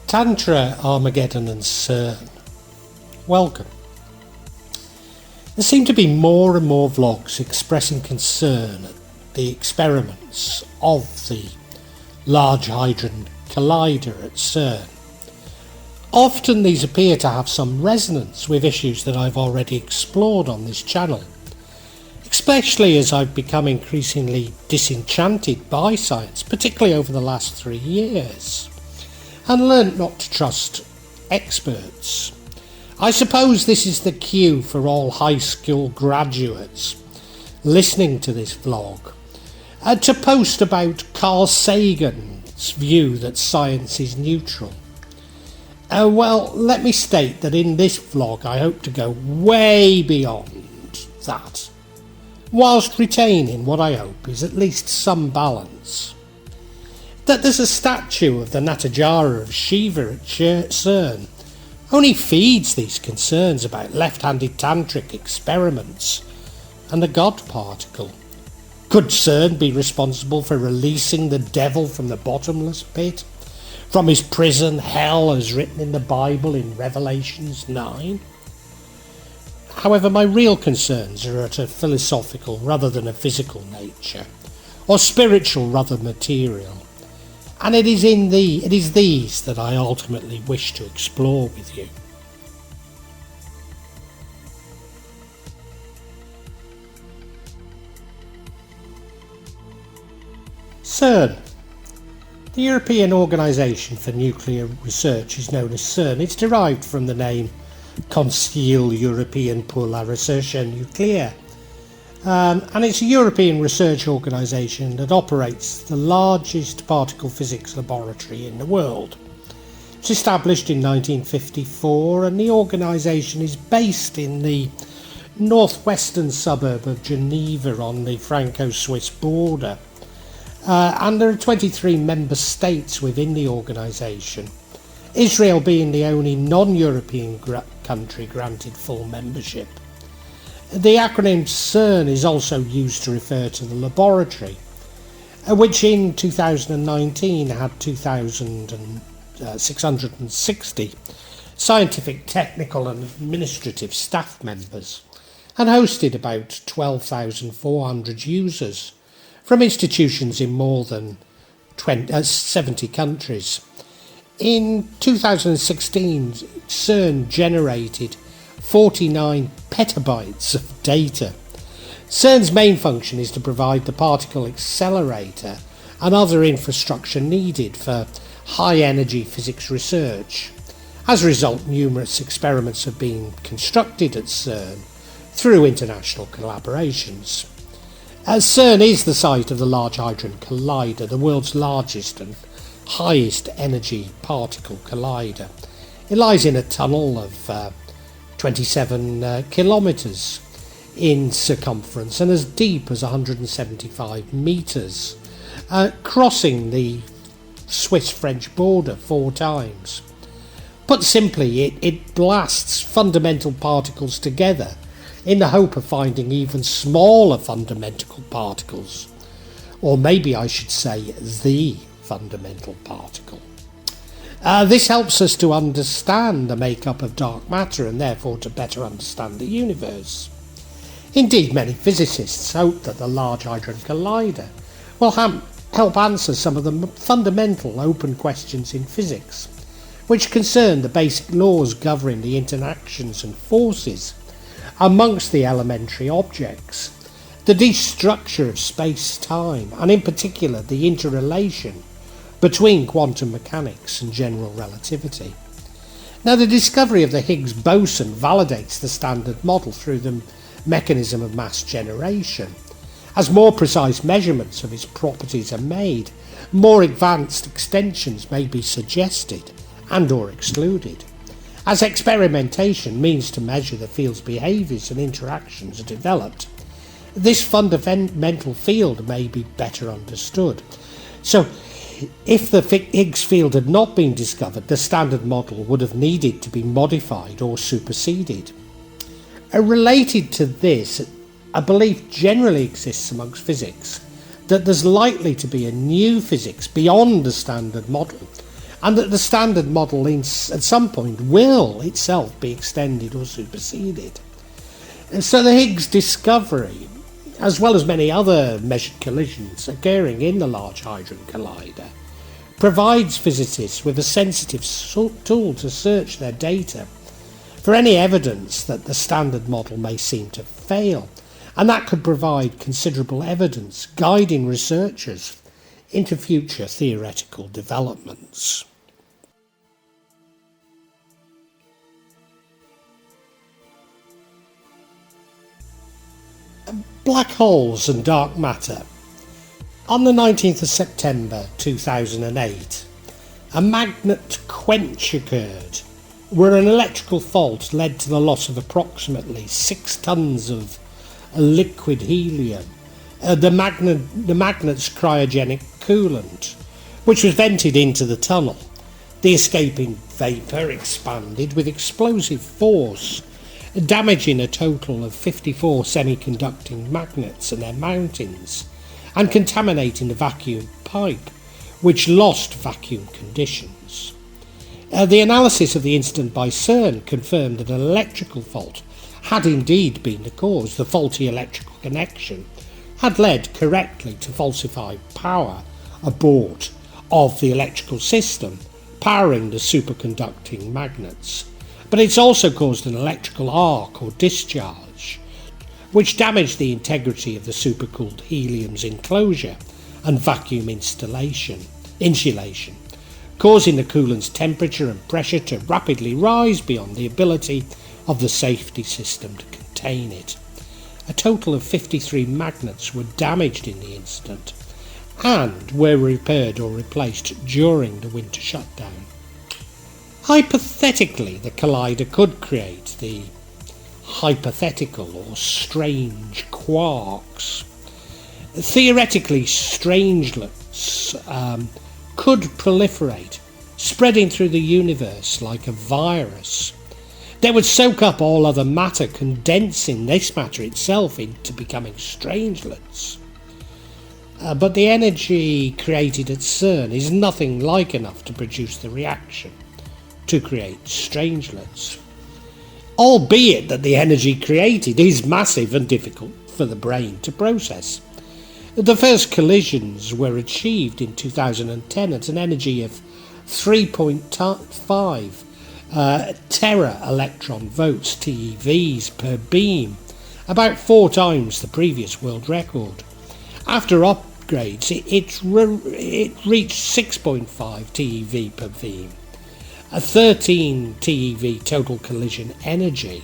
Tantra, Armageddon and CERN. Welcome. There seem to be more and more vlogs expressing concern at the experiments of the Large Hadron Collider at CERN. Often these appear to have some resonance with issues that I've already explored on this channel, especially as I've become increasingly disenchanted by science, particularly over the last 3 years, and learnt not to trust experts. I suppose this is the cue for all high school graduates listening to this vlog to post about Carl Sagan's view that science is neutral. Well, let me state that in this vlog I hope to go way beyond that, whilst retaining what I hope is at least some balance. That there's a statue of the Nataraja of Shiva at CERN only feeds these concerns about left-handed tantric experiments and the God particle. Could CERN be responsible for releasing the devil from the bottomless pit, from his prison, hell, as written in the Bible in Revelations 9? However, my real concerns are at a philosophical rather than a physical nature, or spiritual rather than material. And it is these that I ultimately wish to explore with you. CERN. The European Organisation for Nuclear Research is known as CERN. It's derived from the name Conseil Européen pour la Recherche Nucléaire. And it's a European research organisation that operates the largest particle physics laboratory in the world. It's established in 1954, and the organisation is based in the northwestern suburb of Geneva on the Franco-Swiss border. And there are 23 member states within the organisation, Israel being the only non-European country granted full membership. The acronym CERN is also used to refer to the laboratory, which in 2019 had 2,660 scientific, technical and administrative staff members and hosted about 12,400 users from institutions in more than 70 countries. In 2016, CERN generated 49 petabytes of data. CERN's main function is to provide the particle accelerator and other infrastructure needed for high-energy physics research. As a result, numerous experiments have been constructed at CERN through international collaborations. CERN is the site of the Large Hadron Collider, the world's largest and highest energy particle collider. It lies in a tunnel of 27 kilometres in circumference and as deep as 175 metres, crossing the Swiss-French border 4 times. Put simply, it blasts fundamental particles together in the hope of finding even smaller fundamental particles, or maybe I should say the fundamental particle. This helps us to understand the makeup of dark matter and therefore to better understand the universe. Indeed, many physicists hope that the Large Hadron Collider will help answer some of the fundamental open questions in physics, which concern the basic laws governing the interactions and forces amongst the elementary objects, the destructure of space-time, and in particular the interrelation between quantum mechanics and general relativity. Now, the discovery of the Higgs boson validates the standard model through the mechanism of mass generation. As more precise measurements of its properties are made, more advanced extensions may be suggested and or excluded. As experimentation means to measure the field's behaviours and interactions are developed, this fundamental field may be better understood. So, if the Higgs field had not been discovered, the standard model would have needed to be modified or superseded. Related to this, a belief generally exists amongst physics that there's likely to be a new physics beyond the standard model, and that the standard model at some point will itself be extended or superseded. And so the Higgs discovery, as well as many other measured collisions occurring in the Large Hadron Collider, provides physicists with a sensitive tool to search their data for any evidence that the standard model may seem to fail, and that could provide considerable evidence guiding researchers into future theoretical developments. Black holes and dark matter. On the 19th of September 2008, a magnet quench occurred where an electrical fault led to the loss of approximately 6 tons of liquid helium, the magnet's cryogenic coolant, which was vented into the tunnel. The escaping vapour expanded with explosive force, damaging a total of 54 semiconducting magnets and their mountings, and contaminating the vacuum pipe, which lost vacuum conditions. The analysis of the incident by CERN confirmed that an electrical fault had indeed been the cause. The faulty electrical connection had led correctly to falsified power aboard of the electrical system powering the superconducting magnets. But it's also caused an electrical arc or discharge, which damaged the integrity of the supercooled helium's enclosure and vacuum insulation, causing the coolant's temperature and pressure to rapidly rise beyond the ability of the safety system to contain it. A total of 53 magnets were damaged in the incident and were repaired or replaced during the winter shutdown. Hypothetically, the collider could create the hypothetical or strange quarks. Theoretically, strangelets could proliferate, spreading through the universe like a virus. They would soak up all other matter, condensing this matter itself into becoming strangelets. But the energy created at CERN is nothing like enough to produce the reaction to create strangelets, albeit that the energy created is massive and difficult for the brain to process. The first collisions were achieved in 2010 at an energy of 3.5 tera electron volts TeVs per beam, about 4 times the previous world record. After upgrades, it reached 6.5 TeV per beam, a 13 TeV total collision energy.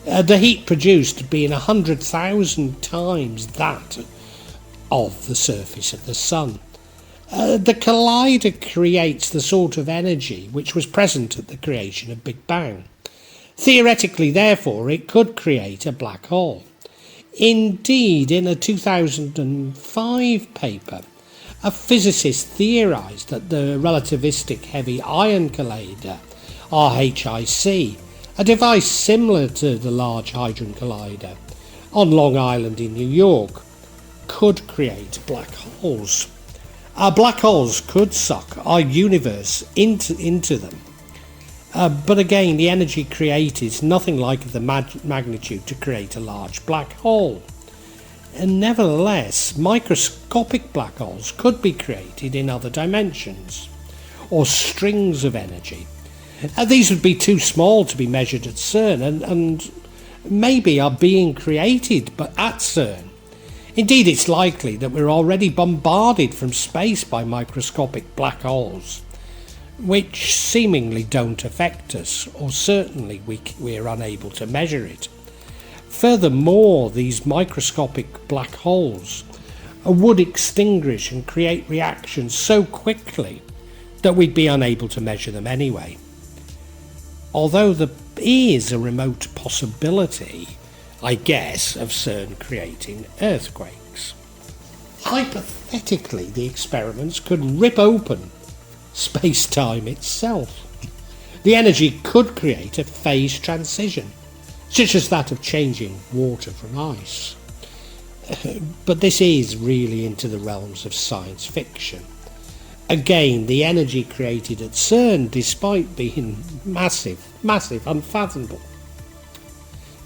The heat produced being 100,000 times that of the surface of the Sun. The collider creates the sort of energy which was present at the creation of Big Bang. Theoretically, therefore, it could create a black hole. Indeed, in a 2005 paper, a physicist theorised that the relativistic heavy ion collider, RHIC, a device similar to the Large Hadron Collider on Long Island in New York, could create black holes. Black holes could suck our universe into them. But again, the energy created is nothing like the magnitude to create a large black hole. And nevertheless, microscopic black holes could be created in other dimensions, or strings of energy. These would be too small to be measured at CERN, and maybe are being created but at CERN. Indeed, it's likely that we're already bombarded from space by microscopic black holes, which seemingly don't affect us, or certainly we're unable to measure it. Furthermore, these microscopic black holes would extinguish and create reactions so quickly that we'd be unable to measure them anyway. Although there is a remote possibility, I guess, of CERN creating earthquakes. Hypothetically, the experiments could rip open space-time itself. The energy could create a phase transition, such as that of changing water from ice. But this is really into the realms of science fiction. Again, the energy created at CERN, despite being massive, unfathomable,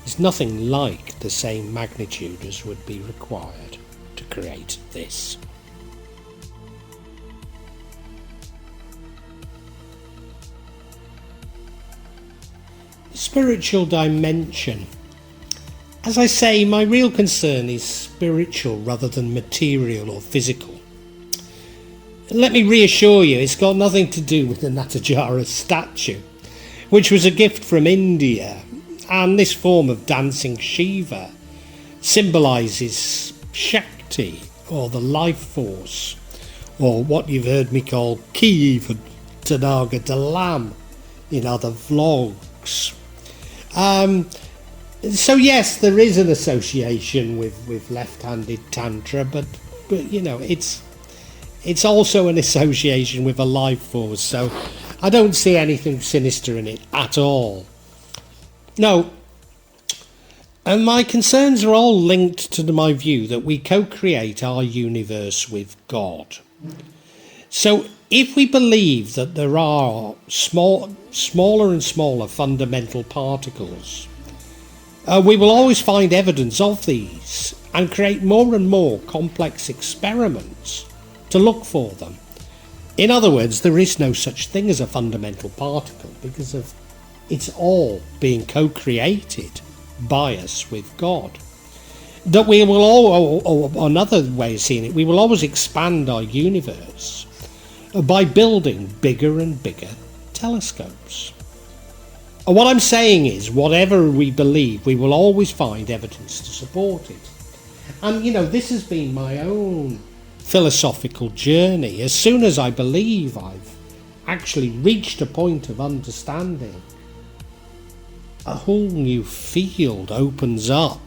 is nothing like the same magnitude as would be required to create this. The spiritual dimension. As I say, my real concern is spiritual rather than material or physical. Let me reassure you, it's got nothing to do with the Nataraja statue, which was a gift from India, and this form of dancing Shiva symbolises Shakti, or the life force, or what you've heard me call Ki for Tanaga Dalam in other vlogs. So yes, there is an association with left-handed Tantra, but you know, it's also an association with a life force, so I don't see anything sinister in it at all. No, and my concerns are all linked to my view that we co-create our universe with God. So if we believe that there are smaller and smaller fundamental particles, we will always find evidence of these and create more and more complex experiments to look for them. In other words, there is no such thing as a fundamental particle because of it's all being co-created by us with God. That we will or another way of seeing it, we will always expand our universe by building bigger and bigger telescopes. And what I'm saying is, whatever we believe, we will always find evidence to support it. And you know, this has been my own philosophical journey. As soon as I believe I've actually reached a point of understanding, a whole new field opens up,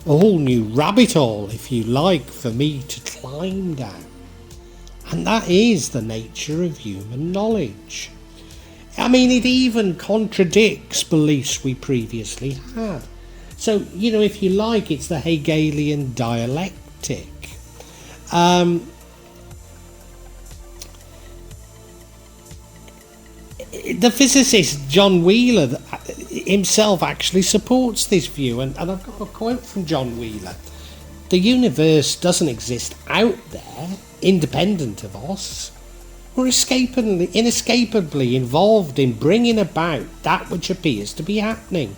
a whole new rabbit hole, if you like, for me to climb down. And that is the nature of human knowledge. I mean, it even contradicts beliefs we previously had. So, you know, if you like, it's the Hegelian dialectic. The physicist John Wheeler himself actually supports this view, and I've got a quote from John Wheeler. The universe doesn't exist out there, independent of us. We're inescapably involved in bringing about that which appears to be happening.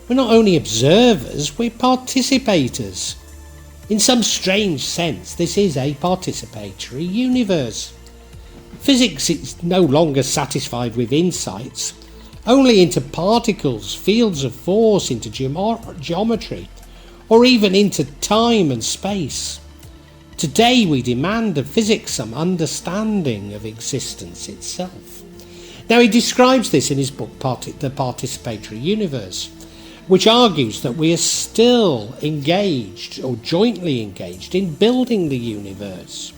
We're not only observers, we're participators. In some strange sense, this is a participatory universe. Physics is no longer satisfied with insights only into particles, fields of force, into geometry, or even into time and space. Today we demand of physics some understanding of existence itself. Now he describes this in his book, The Participatory Universe, which argues that we are still engaged or jointly engaged in building the universe.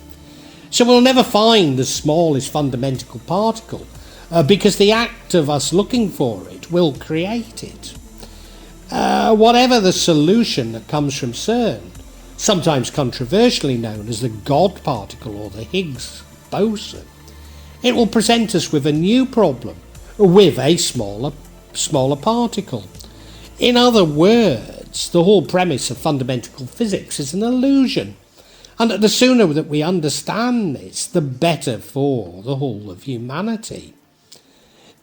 So we'll never find the smallest fundamental particle because the act of us looking for it will create it. Whatever the solution that comes from CERN, sometimes controversially known as the God particle or the Higgs boson, it will present us with a new problem with a smaller particle. In other words, the whole premise of fundamental physics is an illusion, and the sooner that we understand this, the better for the whole of humanity.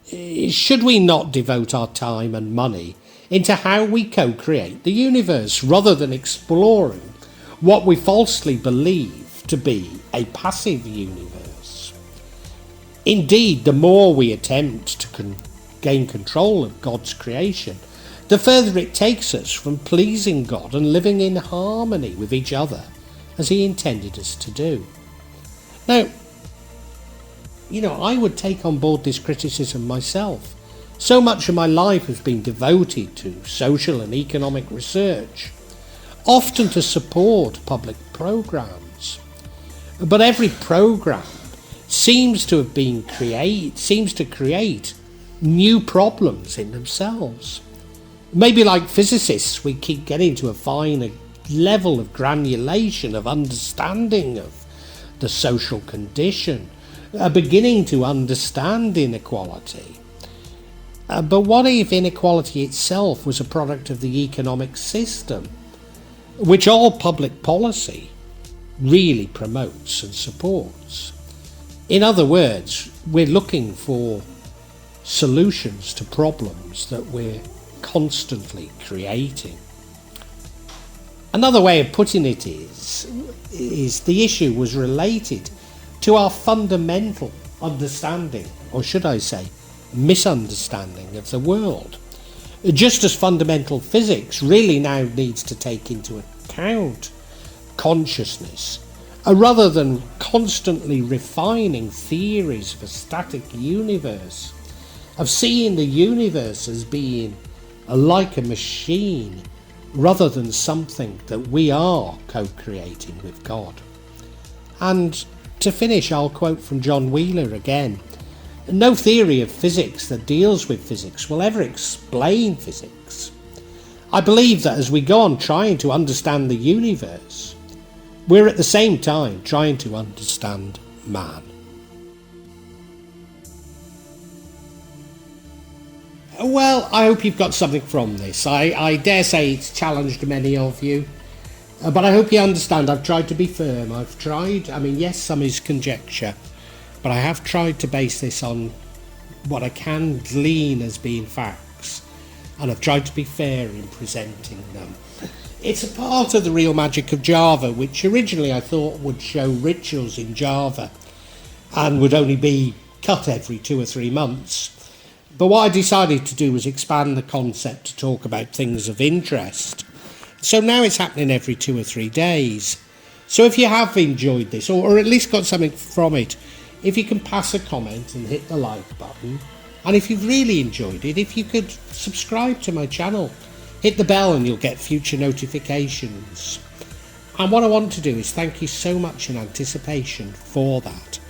Should we not devote our time and money into how we co-create the universe rather than exploring what we falsely believe to be a passive universe? Indeed, the more we attempt to gain control of God's creation, the further it takes us from pleasing God and living in harmony with each other as he intended us to do. Now, you know, I would take on board this criticism myself. So much of my life has been devoted to social and economic research, often to support public programs. But every program seems to create new problems in themselves. Maybe like physicists, we keep getting to a finer level of granulation, of understanding of the social condition, are beginning to understand inequality. But what if inequality itself was a product of the economic system, which all public policy really promotes and supports? In other words, we're looking for solutions to problems that we're constantly creating. Another way of putting it is the issue was related to our fundamental understanding, or should I say, misunderstanding of the world. Just as fundamental physics really now needs to take into account consciousness, rather than constantly refining theories of a static universe, of seeing the universe as being like a machine rather than something that we are co-creating with God. And to finish, I'll quote from John Wheeler again. No theory of physics that deals with physics will ever explain physics. I believe that as we go on trying to understand the universe, we're at the same time trying to understand man. Well, I hope you've got something from this. I dare say it's challenged many of you, but I hope you understand I've tried to be firm. Yes, some is conjecture, but I have tried to base this on what I can glean as being facts, and I've tried to be fair in presenting them. It's a part of the real magic of Java, which originally I thought would show rituals in Java and would only be cut every 2 or 3 months. But what I decided to do was expand the concept to talk about things of interest. So now it's happening every 2 or 3 days. So if you have enjoyed this, or at least got something from it, if you can pass a comment and hit the like button, and if you've really enjoyed it, if you could subscribe to my channel, hit the bell and you'll get future notifications. And what I want to do is thank you so much in anticipation for that.